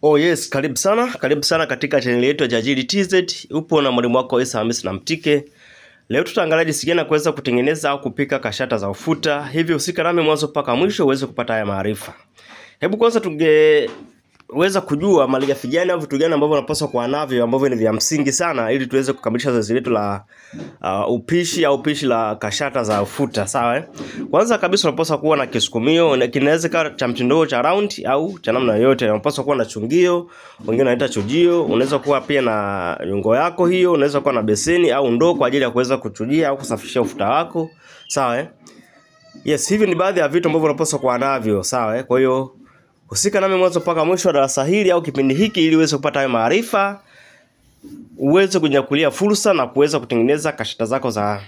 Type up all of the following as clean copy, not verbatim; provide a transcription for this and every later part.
Oh yes, karibu sana katika channel yetu ya Jajili TZ. Upo na mwalimu wako Isa Hamisi na Mtike. Leo tutaangalia jinsi gani kuweza kutengeneza au kupika kashata za ufuta. Hivi usika nami mwanzo mpaka mwisho uweze kupata haya maarifa. Hebu kwanza tungeweza kujua malighafi gani au vitu gani ambavyo unapaswa kuwa navyo ambavyo ni vya msingi sana ili tuweze kukamilisha zoezi letu la upishi la kashata za ufuta, sawa? Kwanza kabisa unapaswa kuwa na kisukumio, kinaweza kuwa cha mtindo cha round au cha namna yoyote. Unapaswa kuwa na chungio, wengine wanaita chujio, unaweza kuwa pia na nyungo yako hiyo, unaweza kuwa na beseni au ndoo kwa ajili ya kuweza kuchujia au kusafishia ufuta wako, sawa? Yes, hivi ni baadhi ya vitu ambavyo unapaswa kuwa navyo, sawa? Kwa hiyo usika nami mwanzo mpaka mwisho wa darasa hili au kipindi hiki ili uweze kupata hayo maarifa, uweze kunyakulia fursa na kuweza kutengeneza kashata zako za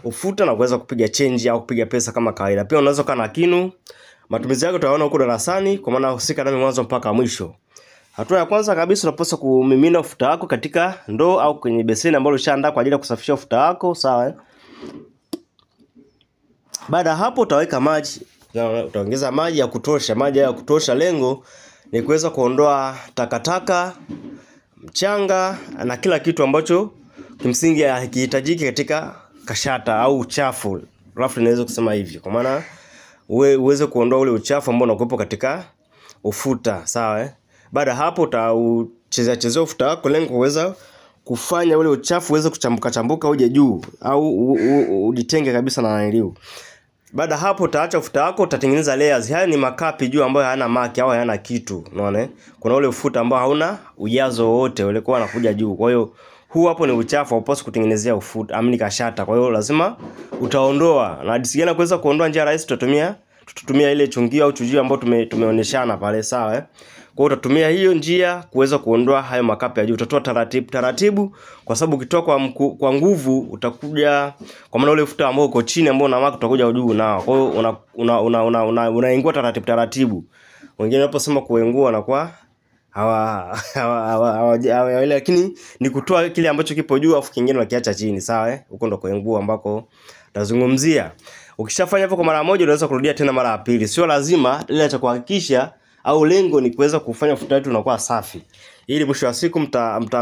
ufuta na kuweza kupiga change au kupiga pesa kama kawaida. Pia unaweza kuwa na kinu. Matumizi yako utaona huko darasani, kwa maana usika nami mwanzo mpaka mwisho. Hatua ya kwanza kabisa unapaswa kumimina ufuta wako katika ndoo au kwenye beseni ambalo ushaandaa kwa ajili ya kusafishia ufuta wako, sawa? Baada hapo utaweka maji. Utaongeza maji ya kutosha. Lengo ni kuweza kuondoa takataka, mchanga na kila kitu ambacho kimsingi hakihitajiki katika kashata au uchafu. Rafu inaweza kusema hivyo. Kwa maana uweze kuondoa ule uchafu ambao unakuwepo katika ufuta, sawa? Baada hapo utachezea ufuta wako, lengo kuweza kufanya ule uchafu uweze kuchambuka uje juu au ujitenge kabisa na naniliu. Baada hapo utaacha ufuta wako, utatengeneza layers. Haya ni makapi juu ambayo hayana maki au hayana kitu, unaona? Kuna ule ufuta ambao hauna ujazo wote, ule kwa unakuja juu. Kwa hiyo huu hapo ni uchafu, haupaswi kutengenezea ufuta, amini kashata. Kwa hiyo lazima utaondoa. Na jinsi gani kuweza kuondoa? Njia rahisi, tutatumia ile chungio au chujio ambayo tumeonyeshana pale, sawa? Kwa hiyo utatumia hiyo njia kuweza kuondoa hayo makapi ya juu. Utatoa taratibu kwa sababu ukitoa kwa nguvu utakuja, kwa maana ule ufuta ambao uko chini ambao una maki utakuja juu nao. Kwa hiyo unaingua taratibu. Wengine wanaposema kuengua na kwa lakini ni kutoa kile ambacho kipo juu afu kingine unakiacha chini, sawa? Huko ndo kuengua ambako tutazungumzia. Ukishafanya hivyo kwa mara moja unaweza kurudia tena mara ya pili. Sio lazima, ila cha kuhakikisha au lengo ni kuweza kufanya ufuta wetu unakuwa safi, ili mwisho wa siku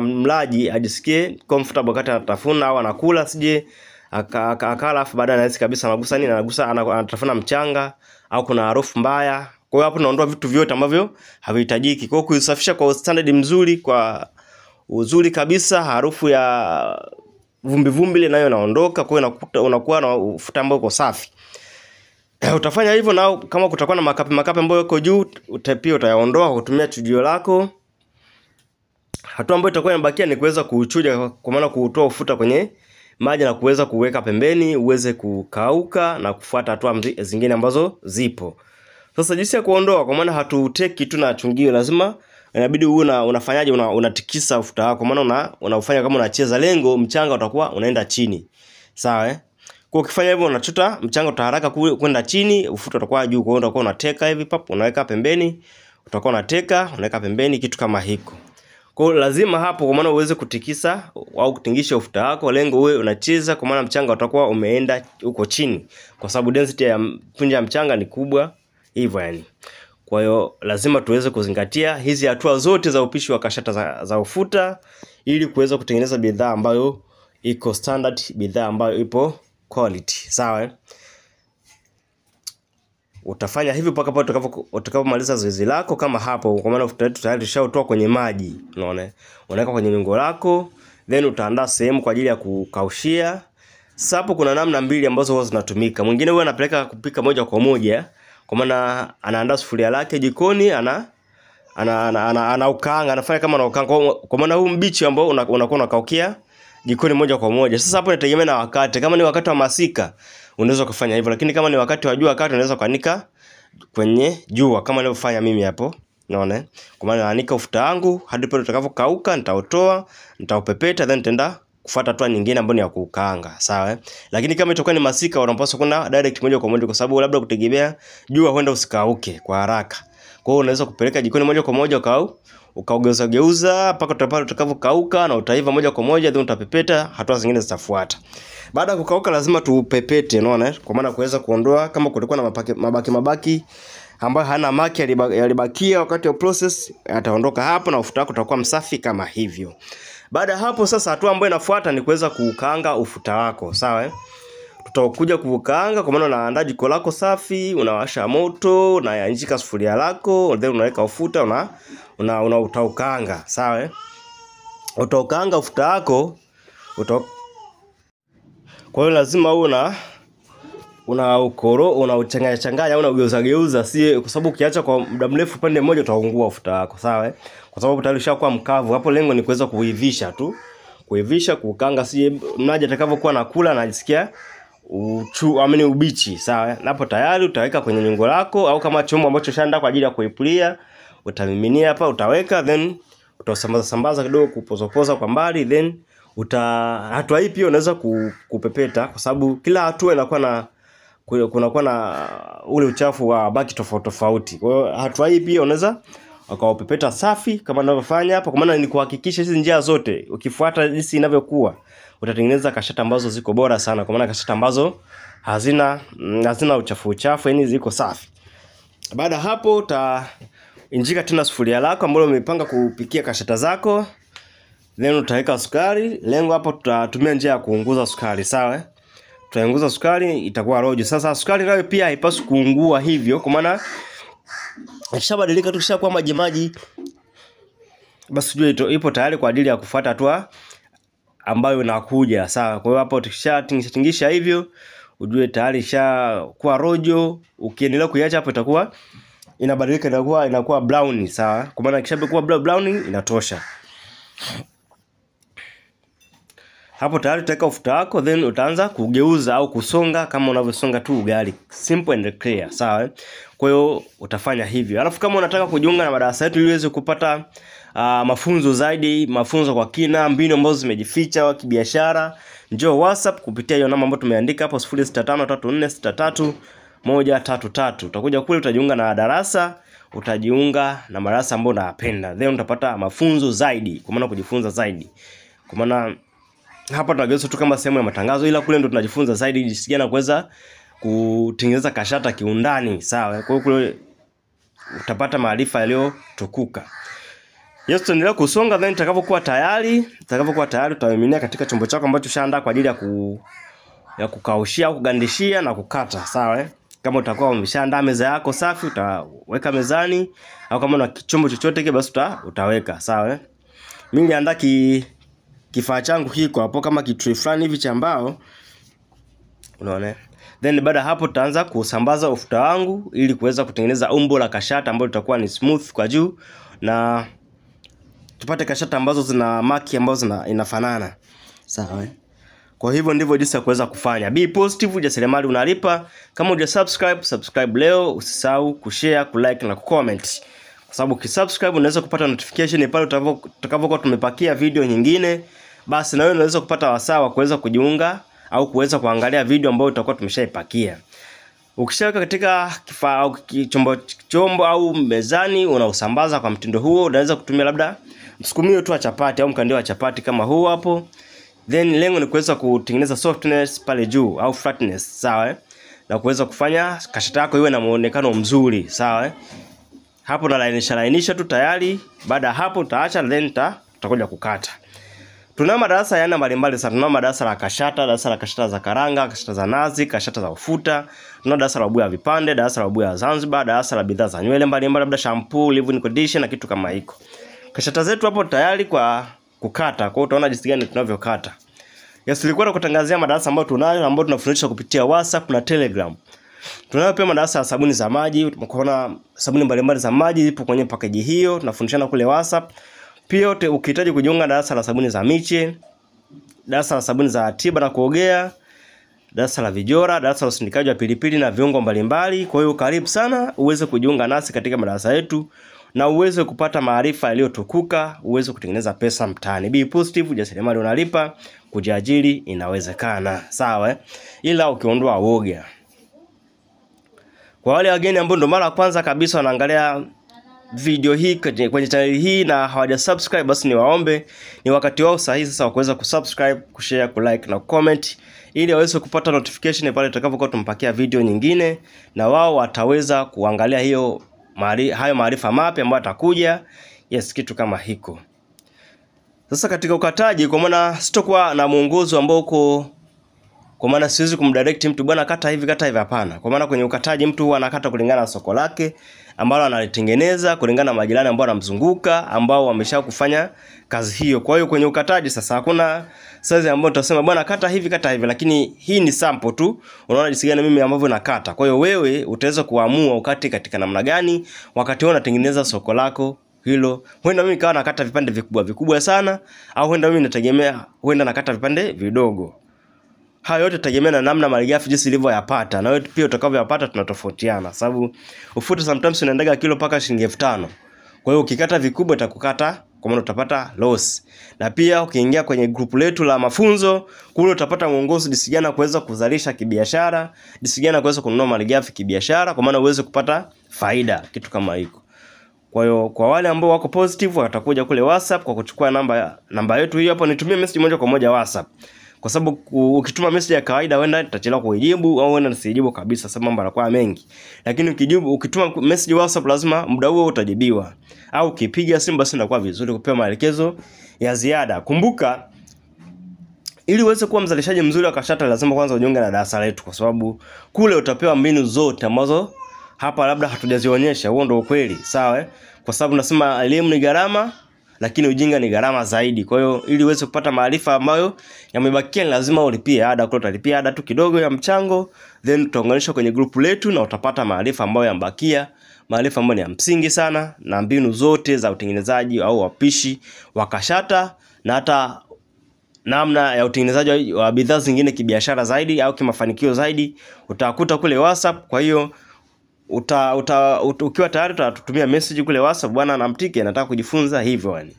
mlaji ajisikie comfortable wakati anatafuna au anakula, sije akala afu baadaye anahisi kabisa anatafuna mchanga au kuna harufu mbaya. Kwa hiyo hapo naondoa vitu vyote ambavyo havihitajiki. Kwa hiyo kuisafisha kwa standard mzuri, kwa uzuri kabisa, harufu ya vumbi ile nayo inaondoka. Kwa hiyo unakuwa na ufuta ambao uko safi. Utafanya hivyo, na kama kutakuwa na makapi ambayo yako juu, pia utayaondoa kwa kutumia chujio lako. Hatua ambayo itakuwa inabakia ni kuweza kuuchuja, kwa maana kuutoa ufuta kwenye maji na kuweza kuweka pembeni uweze kukauka na kufuata hatua zingine ambazo zipo. Sasa jinsi ya kuondoa, kwa maana hatuteki tu na chungio, lazima inabidi unafanyaje, unatikisa ufuta wako, maana unaufanya kama unacheza. Lengo mchanga utakuwa unaenda chini, sawa? Kwa ukifanya hivyo unachota mchanga utaharaka kwenda chini, ufuta utakuwa juu. Kwa hiyo utakuwa unateka hivi unaweka pembeni, utakuwa unateka unaweka pembeni, kitu kama hiko. Kwa hiyo lazima hapo, kwa maana uweze kutikisa au kutingisha ufuta wako, lengo uwe unacheza, kwa maana mchanga utakuwa umeenda huko chini, kwa sababu density ya punja ya mchanga ni kubwa hivyo yani. Kwa hiyo lazima tuweze kuzingatia hizi hatua zote za upishi wa kashata za ufuta ili kuweza kutengeneza bidhaa ambayo iko standard, bidhaa ambayo ipo quality, sawa? Utafanya hivyo mpaka pale utakapomaliza zoezi lako kama hapo, kwa maana ufuta wetu tayari tushautoa kwenye maji, unaona? Unaweka kwenye nyungo lako, then utaandaa sehemu kwa ajili ya kukaushia. Sasa hapo kuna namna mbili ambazo huwa zinatumika. Mwingine huwa anapeleka kupika moja kwa moja, kwa maana anaandaa sufuria lake jikoni, anaukaanga, anafanya kama anaukaanga, kwa maana huu mbichi ambao unakuwa unakaukia jikoni moja kwa moja. Sasa hapo inategemea na wakati. Kama ni wakati wa masika unaweza kufanya hivyo, lakini kama ni wakati wa jua kati unaweza kuanika kwenye jua kama nilivyofanya mimi hapo, unaona? Kwa maana naanika ufuta wangu hadi pale utakapokauka, nitautoa, nitaupepeta, then nitaenda kufuata hatua nyingine ambayo ni ya kukaanga, sawa? Lakini kama itakuwa ni masika unapaswa kwenda direct moja kwa moja, kwa sababu labda kutegemea jua huenda usikauke kwa haraka. Kwa hiyo unaweza kupeleka jikoni moja kwa moja ukaugeuza mpaka utakapokauka na utaiva moja kwa moja, then utapepeta, hatua zingine zitafuata. Baada ya kukauka lazima tupepete, unaona? Kwa maana kuweza kuondoa kama kulikuwa na mabaki ambayo hana maki yalibakia wakati wa process yataondoka hapo na ufuta wako utakuwa msafi kama hivyo. Baada hapo sasa hatua ambayo inafuata ni kuweza kukaanga ufuta wako, sawa Tutakuja kukaanga kwa maana unaandaa jiko lako safi, unawasha moto, unayanjika sufuria lako, then unaweka ufuta utaukaanga, sawa Utaukaanga ufuta wako, kwa hiyo lazima uwe unauchanganya unageuza si kwa sababu ukiacha kwa muda mrefu pande moja utaungua ufuta wako, sawa Kwa sababu tayari ushakuwa mkavu. Hapo lengo ni kuweza kuivisha tu. Kuivisha, kukaanga si mnaje atakavyokuwa nakula anajisikia ubichi, sawa Hapo tayari utaweka kwenye nyungo lako au kama chombo ambacho shaandaa kwa ajili ya kuipulia, utamiminia hapa, utaweka then utasambaza kidogo kupoza kwa mbali, then hatua hii pia unaweza kupepeta kwa sababu kila hatua inakuwa na ule uchafu wa baki tofauti. Kwa hiyo hatua hii pia unaweza ukaupepeta safi kama ninavyofanya hapa, kwa maana ni kuhakikisha hizi njia zote ukifuata jinsi inavyokuwa utatengeneza kashata ambazo ziko bora sana, kwa maana kashata ambazo hazina uchafu yani ziko safi. Baada hapo utainjika tena sufuria lako ambalo umepanga kupikia kashata zako, then utaweka sukari. Lengo hapo tutatumia njia ya kuunguza sukari, sawa Tutaunguza sukari, itakuwa rojo. Sasa sukari nayo pia haipaswi kuungua hivyo, kwa maana ikishabadilika tu kisha kuwa maji, basi ujue ipo tayari kwa ajili ya kufuata hatua ambayo inakuja, sawa Kwa hiyo hapo tukishatingisha hivyo ujue tayari ishakuwa rojo. Ukiendelea kuiacha hapo itakuwa inabadilika, inakuwa brown, sawa Kwa maana ikishakuwa brown inatosha. Hapo tayari utaweka ufuta wako, then utaanza kugeuza au kusonga kama unavyosonga tu ugali. Simple and clear, sawa Kwa hiyo utafanya hivyo. Alafu kama unataka kujiunga na madarasa yetu ili uweze kupata mafunzo zaidi, mafunzo kwa kina, mbinu ambazo zimejificha wa kibiashara, njoo WhatsApp kupitia hiyo namba ambayo tumeandika hapo 0653463133. Utakuja kule utajiunga na darasa, utajiunga na madarasa ambayo unayapenda. Then utapata mafunzo zaidi, kwa maana kujifunza zaidi. Kwa maana hapa tunageuza tu kama sehemu ya matangazo, ila kule ndo tunajifunza zaidi jinsi gani kuweza kutengeneza kashata kiundani, sawa Kwa hiyo kule utapata maarifa yaliyotukuka. Tuendelea kusonga, then itakapokuwa tayari utamiminia katika chombo chako ambacho ushaandaa kwa ajili ya kukaushia au kugandishia na kukata, sawa Kama utakuwa umeshaandaa meza yako safi, utaweka mezani, au kama una chombo chochote kile basi utaweka, sawa Mimi niliandaa kifaa changu kiko hapo kama kitray fulani hivi cha mbao, unaona Then baada hapo tutaanza kusambaza ufuta wangu ili kuweza kutengeneza umbo la kashata ambalo litakuwa ni smooth kwa juu na tupate kashata ambazo zina maki ambazo inafanana, sawa Kwa hivyo ndivyo jinsi ya kuweza kufanya. Be positive, ujasiriamali unalipa. Kama subscribe leo, usisahau kushare, kulike na kucomment. Kwa sababu ukisubscribe unaweza kupata notification pale tutakapokuwa tumepakia video nyingine. Basi na wewe unaweza kupata wasaa wa kuweza kujiunga au kuweza kuangalia video ambayo tutakuwa tumeshaipakia. Ukishaweka katika kifaa au chombo au mezani, unausambaza kwa mtindo huo. Unaweza kutumia labda msukumio tu wa chapati au mkandio wa chapati kama huu hapo. Then lengo ni kuweza kutengeneza softness pale juu au flatness, sawa Na kuweza kufanya kashata yako iwe na muonekano mzuri, sawa Hapo lainisha tu tayari. Baada hapo utaacha, then tutakuja kukata. Tunao madarasa yana mbalimbali sana. Tunao madarasa la kashata, darasa la kashata za karanga, kashata za nazi, kashata za ufuta. Tunao darasa la ubuyu wa vipande, darasa la ubuyu wa Zanzibar, darasa la bidhaa za nywele mbalimbali, labda shampoo, leave-in conditioner na kitu kama hiko. Kashata zetu hapo tayari kwa kukata. Kwa hiyo utaona jinsi gani tunavyokata. Tulikuwa tunakutangazia madarasa ambayo tunafundisha kupitia WhatsApp na Telegram. Tunayo pia madarasa ya sabuni za maji. Tumeona sabuni mbalimbali za maji zipo kwenye package hiyo, tunafundishana kule WhatsApp. Pia ukihitaji kujiunga darasa la sabuni za miche, darasa la sabuni za tiba na kuogea, darasa la vijora, darasa la usindikaji wa pilipili na viungo mbalimbali. Kwa hiyo karibu sana uweze kujiunga nasi katika madarasa yetu na uweze kupata maarifa yaliyotukuka, uweze kutengeneza pesa mtaani. Be positive, ujasiriamali unalipa, kujiajiri inawezekana, sawa Ila ukiondoa woga. Kwa wale wageni ambao ndo mara kwanza kabisa wanaangalia video hii kwenye channel hii na hawajasubscribe, basi ni wakati wao sahihi sasa wa kuweza kusubscribe, kushare, kulike na comment ili waweze kupata notification pale tutakapokuwa tumpakia video nyingine, na wao wataweza kuangalia hayo maarifa mapya ambayo atakuja. Yes, kitu kama hiko. Sasa katika ukataji, kwa maana sitokuwa na mwongozo ambao uko, kwa maana siwezi kumdirect mtu bwana kata hivi hapana. Kwa maana kwenye ukataji mtu huwa anakata kulingana na soko lake ambalo analitengeneza, kulingana na majirani ambao wanamzunguka ambao wamesha kufanya kazi hiyo. Kwa hiyo kwenye ukataji sasa hakuna size ambayo tutasema bwana kata hivi, lakini hii ni sample tu. Unaona jinsi gani mimi ambavyo nakata. Kwa hiyo wewe utaweza kuamua ukate katika namna gani wakati wewe unatengeneza soko lako hilo. Huenda mimi kawa nakata vipande vikubwa sana, au huenda mimi nategemea nakata vipande vidogo. Hayo yote tegemea na namna malighafi jinsi ilivyoyapata, na wewe pia utakavyoyapata tunatofautiana, sababu ufuta sometimes unaendaga kilo paka shilingi 5,000. Kwa hiyo ukikata vikubwa itakukata, kwa maana utapata loss. Na pia ukiingia kwenye group letu la mafunzo, kule utapata mwongozo jinsi gani kuweza kuzalisha kibiashara, jinsi gani kuweza kununua malighafi kibiashara, kwa maana uweze kupata faida, kitu kama hiko. Kwa hiyo kwa wale ambao wako positive watakuja kule WhatsApp kwa kuchukua namba yetu hiyo hapo, nitumie message moja kwa moja WhatsApp. Kwa sababu ukituma message ya kawaida wenda nitachelewa kujibu, au wenda nisijibu kabisa sababu mambo yanakuwa mengi. Lakini ukituma message WhatsApp lazima muda huo utajibiwa. Au ukipiga simu basi inakuwa vizuri kupewa maelekezo ya ziada. Kumbuka, ili uweze kuwa mzalishaji mzuri wa kashata lazima kwanza ujiunge na darasa letu, kwa sababu kule utapewa mbinu zote ambazo hapa labda hatujazionyesha. Huo ndio ukweli, sawa? Kwa sababu nasema elimu ni gharama, lakini ujinga ni gharama zaidi. Kwa hiyo ili uweze kupata maarifa ambayo yamebakia lazima ulipie ada. Kwa utalipia ada tu kidogo ya mchango, then tutaunganisha kwenye group letu na utapata maarifa ambayo yamebakia, maarifa ambayo ni ya msingi sana, na mbinu zote za utengenezaji au wapishi wa kashata, na hata namna ya utengenezaji wa bidhaa zingine kibiashara zaidi au kimafanikio zaidi utakuta kule WhatsApp. Kwa hiyo ukiwa tayari utatutumia message kule WhatsApp, bwana Namtike nataka kujifunza hivyo yani.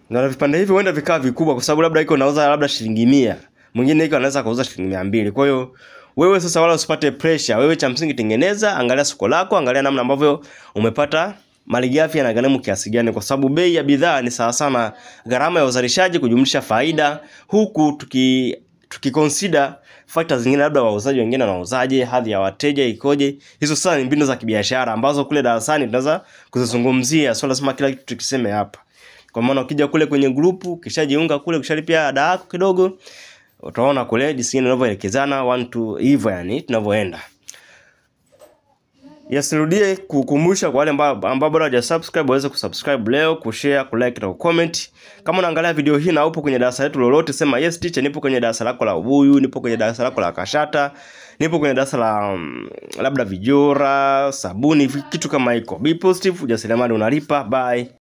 Na vipande hivi huenda vikawa vikubwa kwa sababu labda iko nauza labda shilingi 100, mwingine iko anaweza kuuza shilingi 200. Kwa hiyo wewe sasa wala usipate pressure. Wewe cha msingi tengeneza, angalia soko lako, angalia namna ambavyo umepata malighafi na gharimu kiasi gani, kwa sababu bei ya bidhaa ni sawa sana gharama ya uzalishaji kujumlisha faida, huku tukiconsider factors zingine, labda wauzaji wengine na wauzaji, hadhi ya wateja ikoje. Hizo sana ni mbinu za kibiashara ambazo kule darasani tunaweza kuzizungumzia, sio lazima kila kitu tukiseme hapa. Kwa maana ukija kule kwenye grupu, kishajiunga kule, kishalipia ada yako kidogo, utaona kule jinsi inavyoelekezana 1 2 hivyo yani tunavyoenda. Yes, nirudie kukumbusha kwa wale ambao bado hawajasubscribe waweze kusubscribe leo, kushare, kulike na kucomment. Kama unaangalia video hii na upo kwenye darasa letu lolote, sema yes teacher, nipo kwenye darasa lako la ubuyu, nipo kwenye darasa lako la kashata, nipo kwenye darasa la labda vijora, sabuni, kitu kama hiko. Be positive, ujasiriamali unalipa. Bye.